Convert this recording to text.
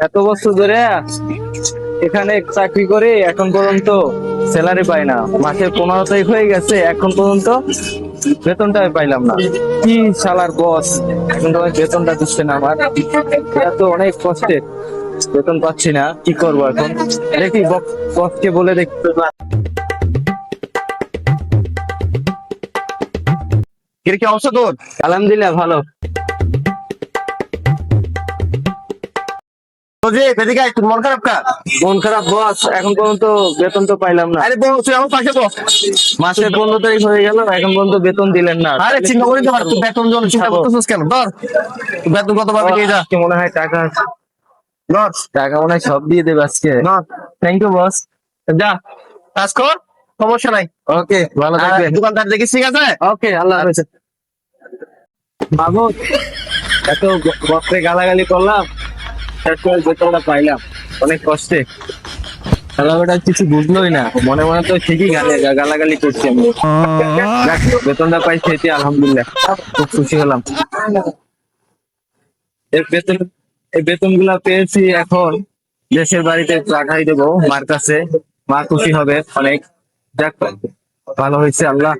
এত বছর ধরে এখানে চাকরি করে এখন পর্যন্ত স্যালারি পাই না। মাসের 15 তারিখ হয়ে গেছে, এখন পর্যন্ত বেতনটা পাইলাম না। কি শালার বস, এখন তো আমার বেতনটা দিচ্ছে না। আমার এটা তো অনেক কষ্টের, বেতন পাচ্ছি না, কি করবো এখন? দেখি বসকে বলে দেখতে। কি অবস্থা তোর? আলহামদুলিল্লাহ ভালো। যে বেদিকে তোর মন খারাপ কা? মন খারাপ বস, এখন পর্যন্ত বেতন তো পাইলাম না। আরে বল, তুই আমার পাশে বস। মাসের 15 তারিখ হয়ে গেল, এখন পর্যন্ত বেতন দিলেন না। আরে চিন্তা করি তো, তুই বেতন জন্য চিন্তা করতেছিস কেন? ধর বেতন কত পাবি কে যা। আজকে মনে হয় টাকা ধর টাকা মনে হয় সব দিয়ে দেবে আজকে। ধর, থ্যাংক ইউ বস। যা কাজ কর, সমস্যা নাই। ওকে, ভালো আর থাকবেন। দোকানদার দেখিস, ঠিক আছে? ওকে, আল্লাহ হাফেজ। মাহমুদ, এত বসে গালাগালি করলাম, শেষ করে বেতনটা পাইলাম অনেক কষ্টে। খেলাটা কিছু বুঝলোই না, মনে মনে তো ঠিকই গালাগালি করছি আমি। যাক, বেতনটা পাইছি, এতে আলহামদুলিল্লাহ খুব খুশি হলাম। এই বেতন গুলা পেয়েছি, এখন দেশের বাড়িতে পাঠাই দেবো মার কাছে। মা খুশি হবে অনেক। যাক, ভালো হয়েছে, আল্লাহ